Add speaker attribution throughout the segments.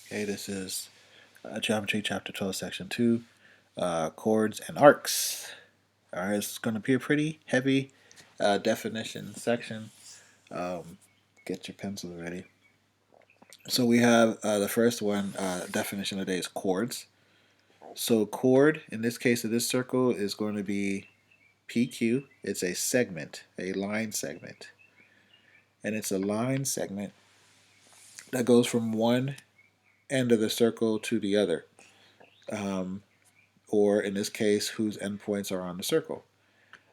Speaker 1: Okay, this is Geometry Chapter 12, Section 2, Chords and Arcs. Alright, it's going to be a pretty heavy definition section. Get your pencils ready. So we have the first one, definition of the day is chords. So chord, in this case of this circle, is going to be PQ. It's a segment, a line segment. And it's a line segment that goes from one end of the circle to the other. Or in this case, whose endpoints are on the circle.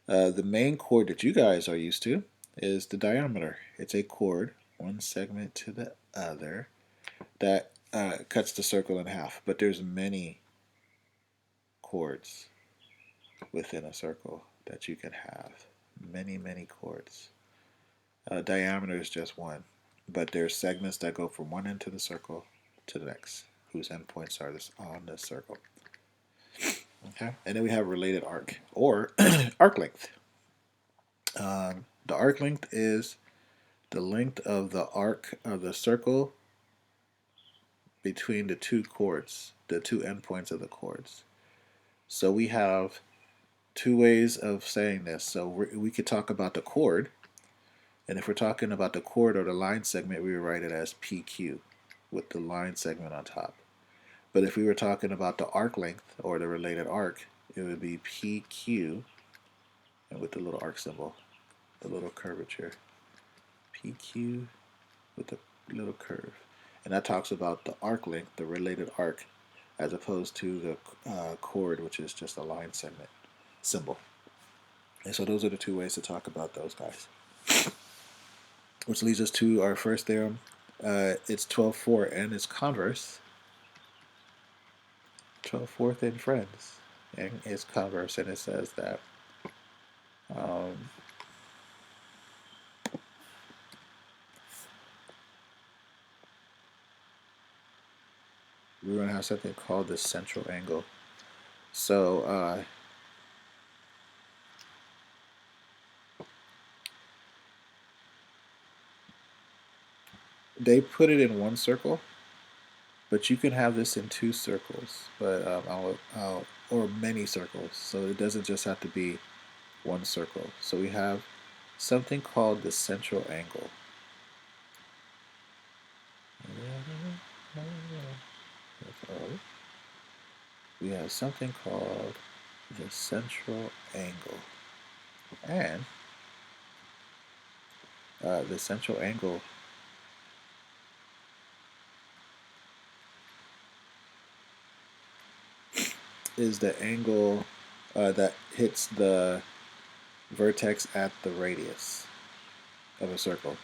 Speaker 1: The main chord that you guys are used to is the diameter. It's a chord, one segment to the other, that cuts the circle in half. But there's many chords within a circle that you can have. Many, many chords. Diameter is just one, but there's segments that go from one end of the circle to the next, whose endpoints are on the circle. Okay, and then we have related arc or arc length. The arc length is the length of the arc of the circle between the two chords, the two endpoints of the chords. So we have two ways of saying this. So we could talk about the chord, and if we're talking about the chord or the line segment, we would write it as PQ with the line segment on top. But if we were talking about the arc length or the related arc, it would be PQ and with the little arc symbol, the little curvature. PQ with the little curve. And that talks about the arc length, the related arc, as opposed to the chord, which is just a line segment symbol. And so those are the two ways to talk about those guys. Which leads us to our first theorem. It's 12/4 and its converse. 12/4 in friends and its converse, and it says that we're going to have something called the central angle. So they put it in one circle, but you can have this in two circles, but or many circles. So it doesn't just have to be one circle. So we have something called the central angle. We have something called the central angle. And the central angle is the angle that hits the vertex at the radius of a circle.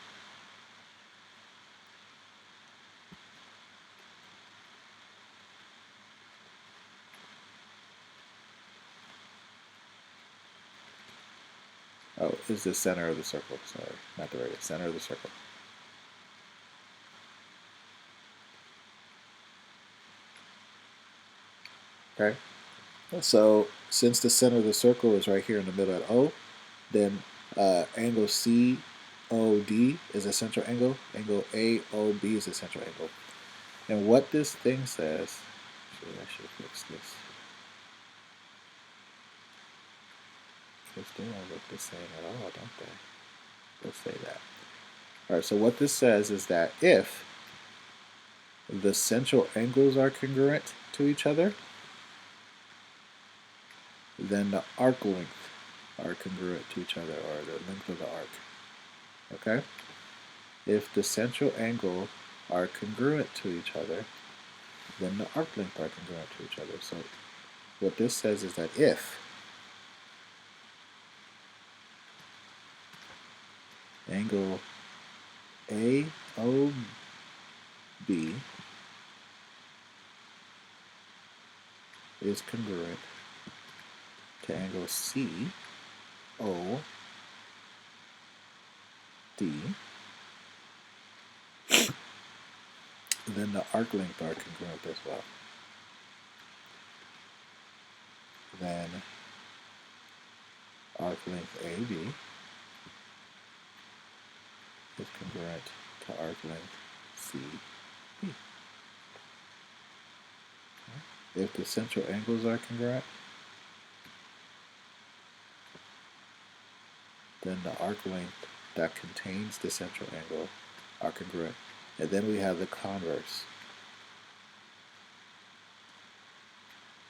Speaker 1: Oh, is the center of the circle. Sorry, not the radius. Center of the circle. Okay. So since the center of the circle is right here in the middle at O, then angle COD is a central angle. Angle AOB is a central angle. And what this thing says, actually I should fix this. Because they don't look the same at all, don't they? Let's say that. Alright, so what this says is that if the central angles are congruent to each other, then the arc length are congruent to each other, or the length of the arc. Okay? If the central angle are congruent to each other, then the arc length are congruent to each other. So what this says is that if angle AOB is congruent to angle COD, then the arc length are congruent as well. Then arc length AB is congruent to arc length CB. if the central angles are congruent, then the arc length that contains the central angle are congruent. And then we have the converse.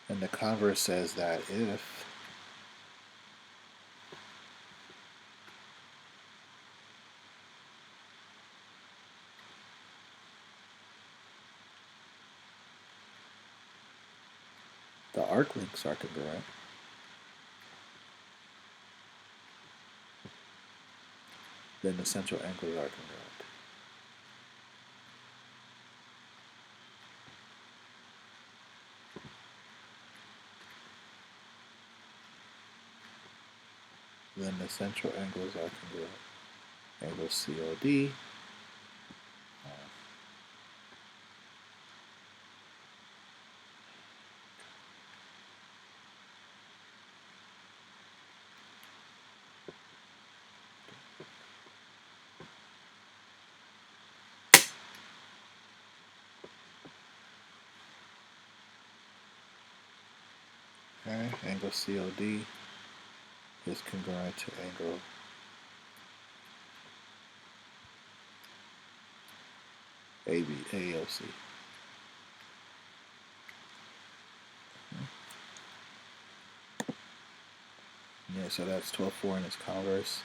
Speaker 1: And the converse says that if the arc lengths are congruent, then the central angles are congruent. Then the central angles are congruent. Angle COD. Okay, angle COD is congruent to angle AOC. Yeah, so that's 12.4 in its converse.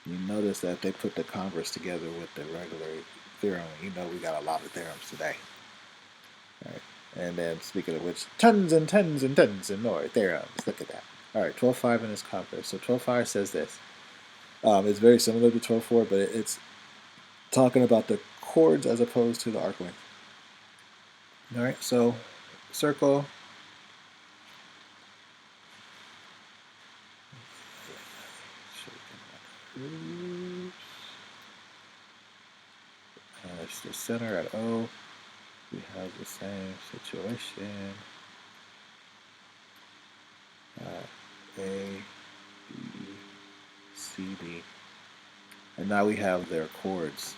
Speaker 1: You notice that they put the converse together with the regular theorem. You know we got a lot of theorems today. All right. And then speaking of which, tons and tons and tons and more theorems. Look at that. All right, 12.5 in its converse. So 12.5 says this. It's very similar to 12.4, but it's talking about the chords as opposed to the arc length. All right, so circle. It's the center at O. We have the same situation. A, B, C, D. And now we have their chords.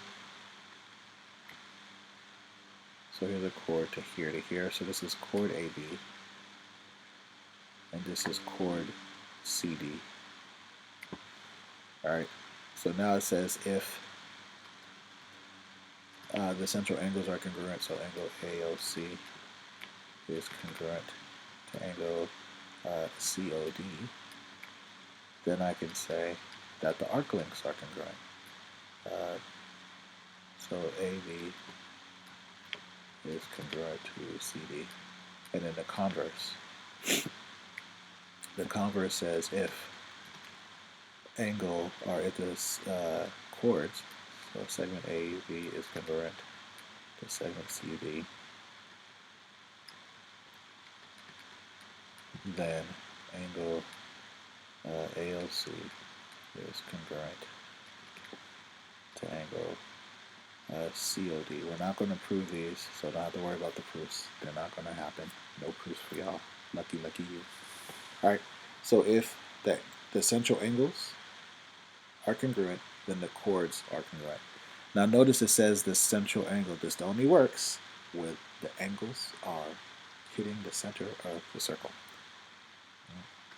Speaker 1: So here's a chord to here to here. So this is chord AB. And this is chord CD. Alright. So now it says if the central angles are congruent, so angle AOC is congruent to angle COD, then I can say that the arc lengths are congruent. So AB is congruent to CD. And then the converse. The converse says if angle, or if this chords, so segment AB is congruent to segment CD, then angle AOC is congruent to angle COD. We're not going to prove these, so don't have to worry about the proofs. They're not going to happen. No proofs for y'all. Lucky, lucky you. Alright, so if the central angles are congruent, then the chords are congruent. Now notice it says the central angle. This only works when the angles are hitting the center of the circle.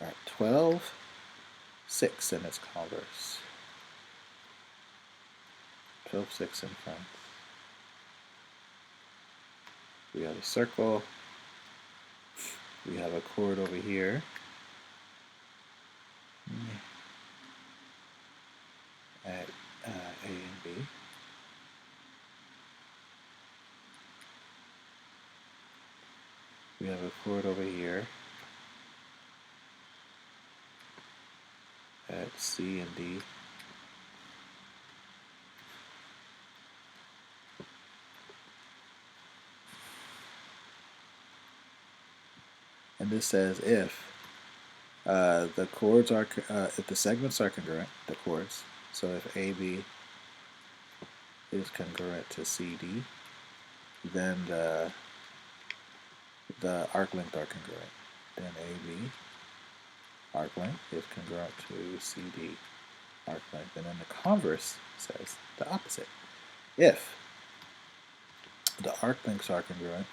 Speaker 1: Alright, 12.6 in its converse. 12.6 in front. We have a circle. We have a chord over here. At A and B. We have a chord over here at C and D. And this says if the chords are, if the segments are congruent, the chords. So if AB is congruent to CD, then the arc length are congruent. Then AB arc length is congruent to CD arc length. And then the converse says the opposite. If the arc lengths are congruent,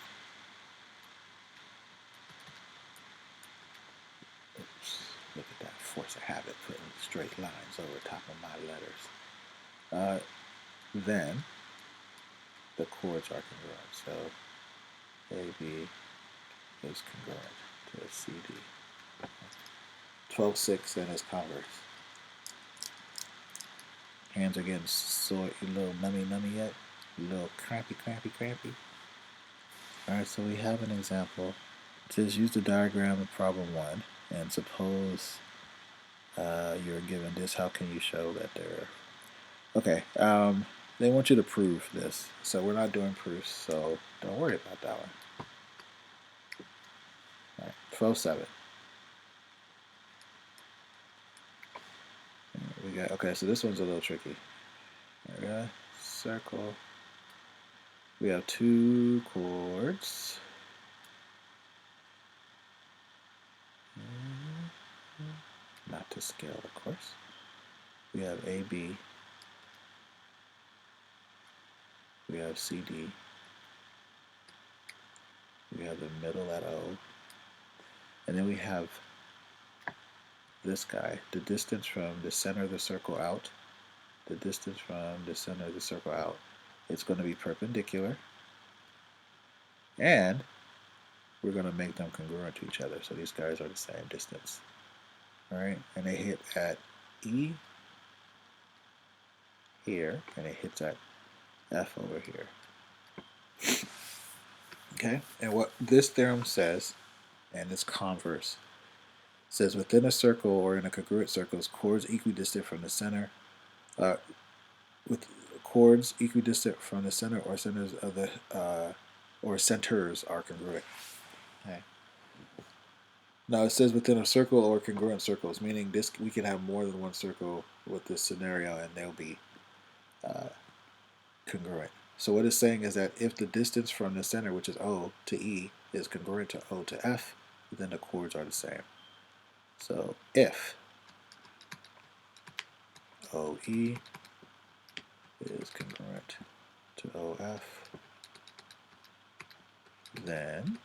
Speaker 1: a habit putting straight lines over top of my letters. Then the chords are congruent. So AB is congruent to CD. 12/6 and its converse. Hands are getting sore, a little nummy yet? A little crampy. Alright, so we have an example. It says use the diagram of problem 1 and suppose you're given this. How can you show that they're... Okay, they want you to prove this. So we're not doing proofs, so don't worry about that one. Alright, 12/7. We got, okay, so this one's a little tricky. We got circle. We have 2 chords. Not to scale, of course. We have AB. We have CD. We have the middle at O. And then we have this guy, the distance from the center of the circle out. The distance from the center of the circle out. It's going to be perpendicular. And we're going to make them congruent to each other. So these guys are the same distance. Alright, and they hit at E here, and it hits at F over here. Okay, and what this theorem says, and its converse, says within a circle or in a congruent circle, chords equidistant from the center, with chords equidistant from the center or centers of the centers are congruent. Okay. Now it says within a circle or congruent circles, meaning this we can have more than one circle with this scenario, and they'll be congruent. So what it's saying is that if the distance from the center, which is O to E, is congruent to O to F, then the chords are the same. So if OE is congruent to OF, then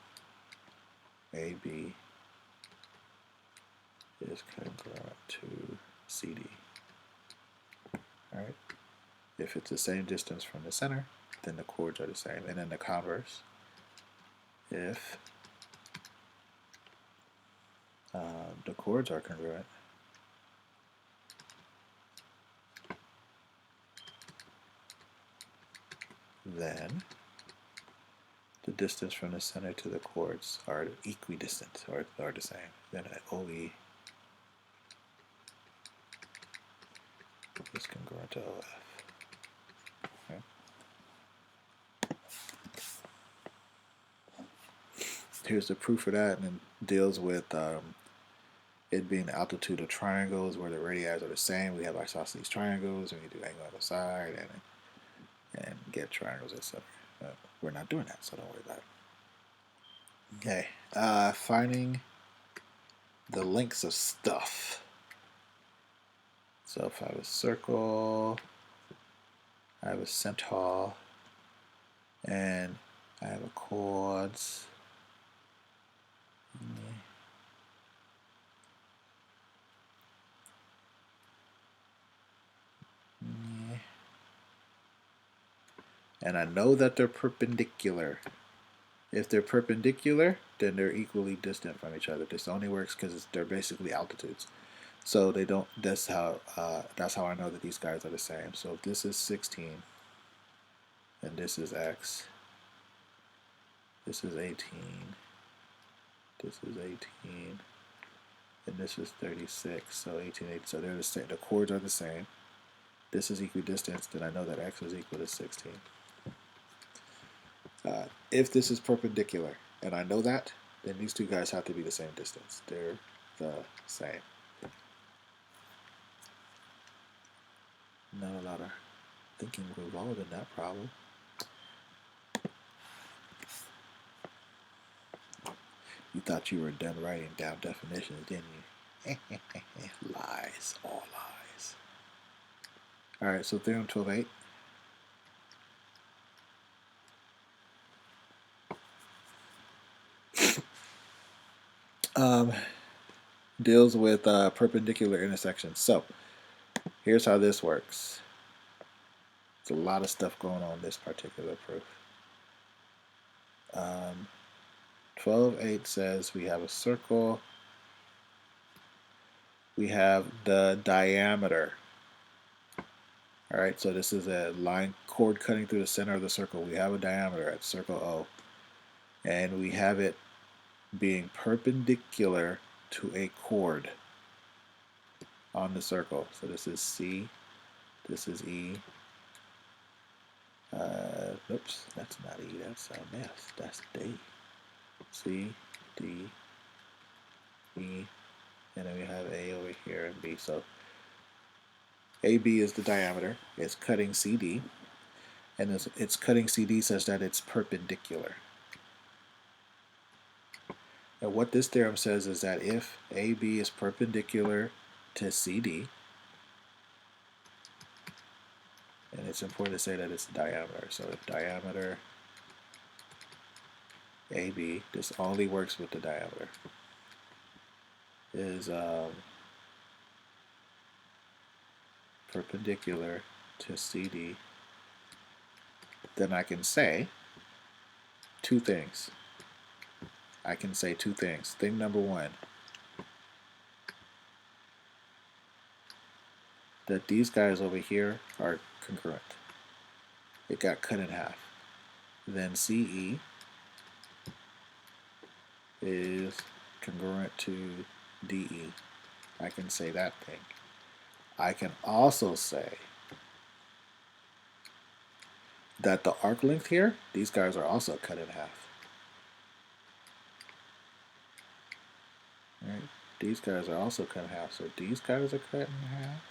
Speaker 1: AB is congruent to CD. Alright? If it's the same distance from the center, then the chords are the same. And then the converse, if the chords are congruent, then the distance from the center to the chords are equidistant, or are the same. Then OE is congruent to OF. Okay. Here's the proof of that, and it deals with it being the altitude of triangles where the radii are the same. We have isosceles triangles, and we do angle on the side, and get triangles, etc. We're not doing that, so don't worry about it. Okay, finding the lengths of stuff. So if I have a circle, I have a centaur, and I have a chords. And I know that they're perpendicular. If they're perpendicular, then they're equally distant from each other. This only works because they're basically altitudes. So they don't. That's how I know that these guys are the same. So if this is 16, and this is x, this is 18, this is 18, and this is 36. So 18, 8. So they're the same. The chords are the same. This is equidistant. Then I know that x is equal to 16. If this is perpendicular, and I know that, then these two guys have to be the same distance. They're the same. Not a lot of thinking involved in that problem. You thought you were done writing down definitions, didn't you? Lies, all lies. Alright, so theorem 12.8. deals with perpendicular intersections. So here's how this works. There's a lot of stuff going on in this particular proof. 12.8 says we have a circle. We have the diameter. All right, so this is a line chord cutting through the center of the circle. We have a diameter at circle O, and we have it being perpendicular to a chord on the circle. So this is C, this is E. Oops, that's not E, that's an F, that's D. C, D, E, and then we have A over here and B. So AB is the diameter. It's cutting CD, and it's cutting CD such that it's perpendicular. And what this theorem says is that if AB is perpendicular to CD, and it's important to say that it's diameter. So if diameter AB, this only works with the diameter, is perpendicular to CD, then I can say two things. I can say two things. Thing number one, that these guys over here are congruent. It got cut in half. Then CE is congruent to DE. I can say that thing. I can also say that the arc length here, these guys are also cut in half. Right? These guys are also cut in half. So these guys are cut in half.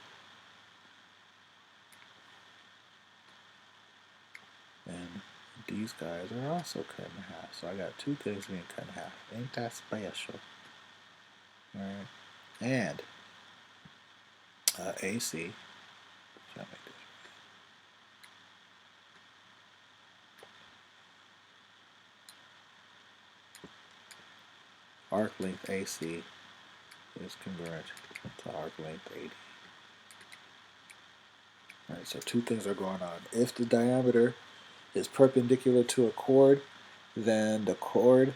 Speaker 1: And these guys are also cut in half. So I got two things being cut in half. Ain't that special? All right. And AC. Shall I make this? Arc length AC is congruent to arc length AD. All right, so two things are going on. If the diameter is perpendicular to a chord, then the chord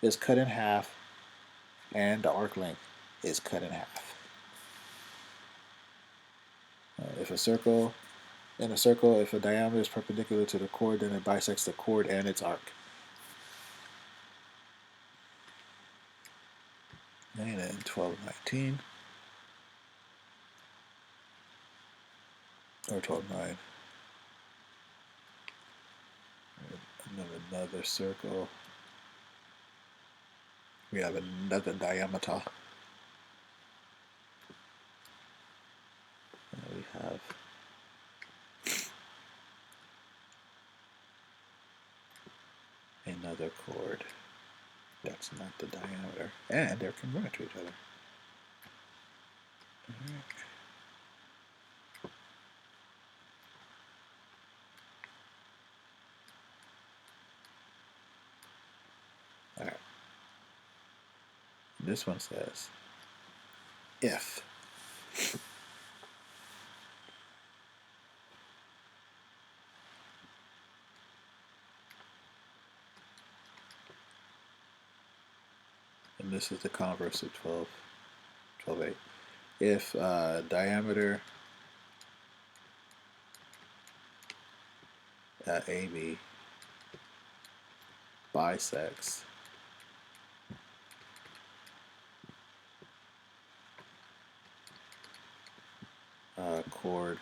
Speaker 1: is cut in half and the arc length is cut in half. If a circle, in a circle, if a diameter is perpendicular to the chord, then it bisects the chord and its arc. And then 12.19 or 12.9. Another circle. We have another diameter. And we have another chord. That's not the diameter. And they're congruent to each other. Alright. This one says, if and this is the converse of 12.8. If diameter AB bisects chord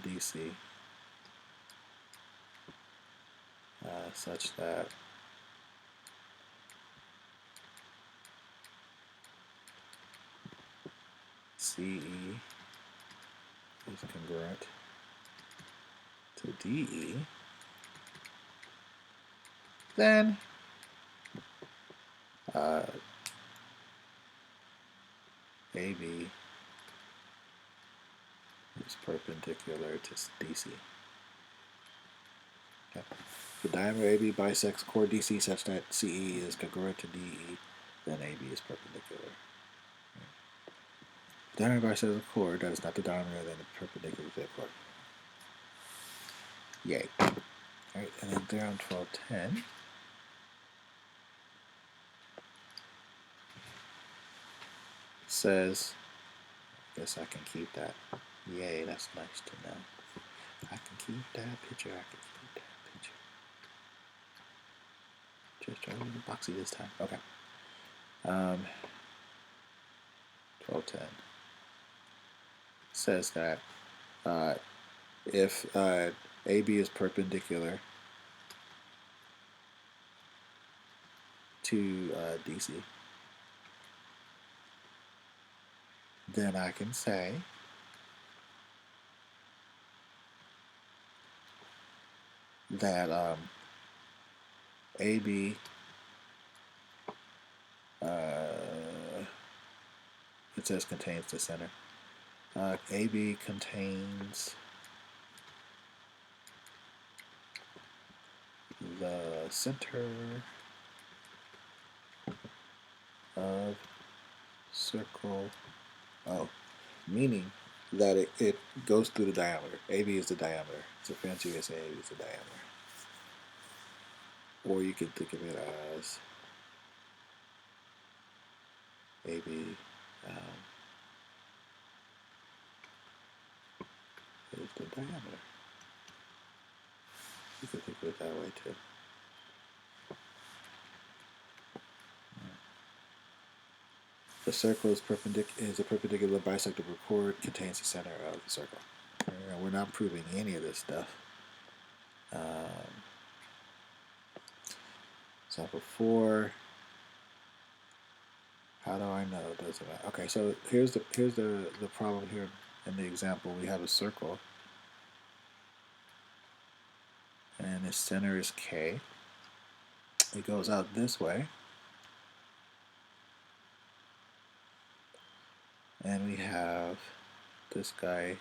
Speaker 1: DC such that CE is congruent to DE, then AB is perpendicular to DC. The diameter AB bisects chord DC such that CE is congruent to DE, then AB is perpendicular. The diameter bisects a chord that is not the diameter, then the perpendicular to the chord. Yay. Alright, and then theorem 1210 says, I guess I can keep that. Yay, that's nice to know. I can keep that picture, I can keep that picture. Just try a little boxy this time. Okay. 1210 says that if AB is perpendicular to DC, then I can say that AB it says contains the center. AB contains the center of circle. Oh, meaning that it goes through the diameter. AB is the diameter. It's a fancy way of saying AB is the diameter. Or you could think of it as AB is the diameter. You could think of it that way too. The circle is a perpendicular bisector chord contains the center of the circle. We're not proving any of this stuff. Example 4. How do I know? Doesn't matter. Okay, so here's the problem here in the example. We have a circle, and its center is K. It goes out this way, and we have this guy.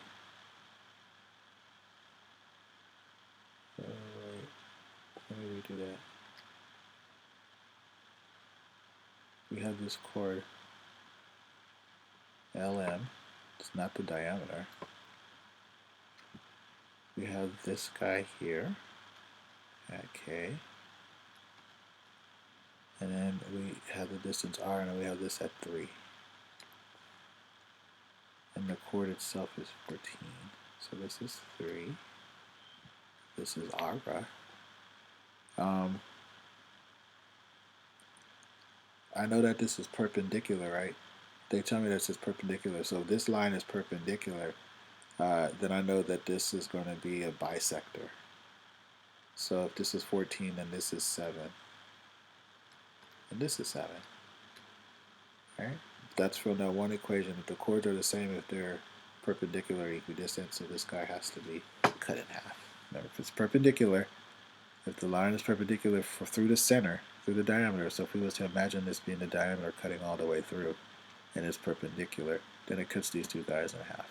Speaker 1: Let me redo that. We have this chord LM. It's not the diameter. We have this guy here at K. And then we have the distance R, and then we have this at 3. And the chord itself is 14. So this is 3. This is R. I know that this is perpendicular, right? They tell me this is perpendicular. So if this line is perpendicular, then I know that this is going to be a bisector. So if this is 14, then this is 7. And this is 7. Right? That's from that one equation. If the chords are the same, if they're perpendicular equidistant, so this guy has to be cut in half. Remember, if it's perpendicular, if the line is perpendicular through the center, through the diameter, so if we was to imagine this being the diameter cutting all the way through, and it's perpendicular, then it cuts these two guys in half.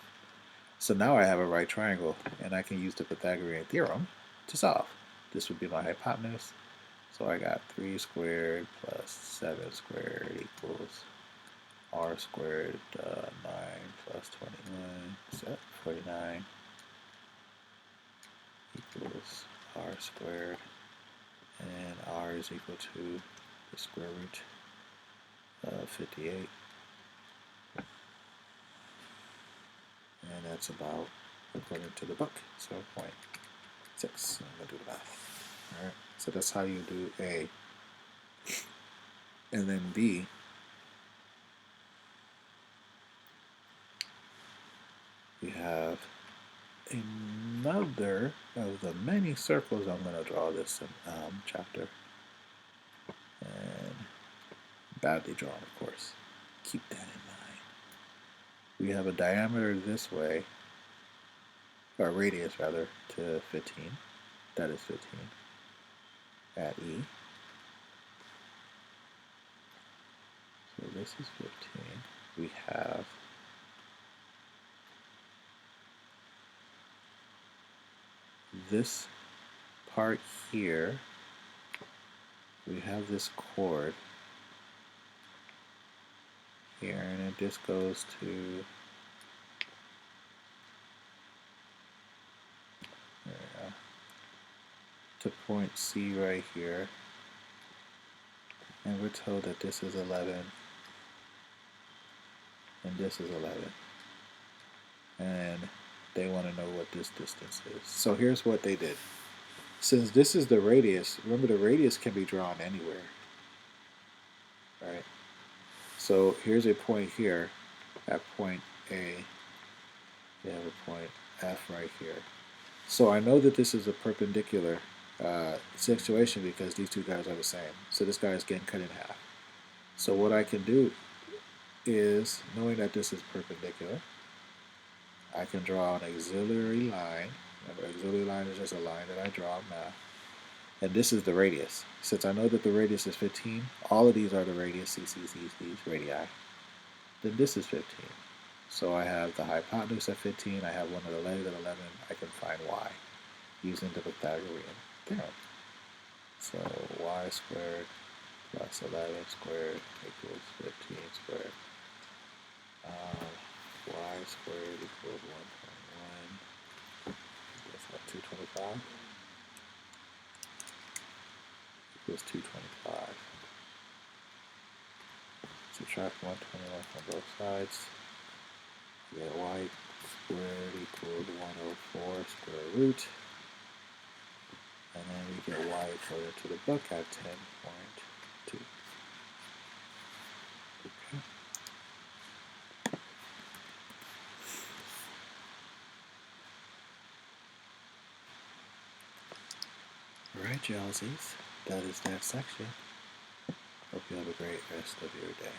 Speaker 1: So now I have a right triangle, and I can use the Pythagorean theorem to solve. This would be my hypotenuse. So I got 3 squared plus 7 squared equals R squared 9 plus 29, so 49 equals R squared, and R is equal to the square root of 58, and that's about, according to the book, 7.6. I'm going to do the math. Alright, so that's how you do A. And then B, we have another of the many circles I'm going to draw this chapter. And badly drawn, of course. Keep that in mind. We have a diameter this way, or radius rather, to 15. That is 15 at E. So this is 15. We have this part here, we have this chord here, and it just goes to point C right here, and we're told that this is 11 and this is 11, and they want to know what this distance is. So here's what they did. Since this is the radius, remember the radius can be drawn anywhere, right? So here's a point here. At point A, we have a point F right here. So I know that this is a perpendicular situation because these two guys are the same. So this guy is getting cut in half. So what I can do is, knowing that this is perpendicular, I can draw an auxiliary line. Remember, auxiliary line is just a line that I draw in math. And this is the radius. Since I know that the radius is 15, all of these are the radius, these radii. Then this is 15. So I have the hypotenuse at 15, I have one of the legs at 11, I can find y using the Pythagorean theorem. So y squared plus 11 squared equals 15 squared. Y squared equals 1.1. That's not 225. Equals 225. Subtract 121 from both sides. We get y squared equals 104 square root. And then we get y equal to the buck at 10.2. Okay. Alright, y'allsies, that is that section. Hope you have a great rest of your day.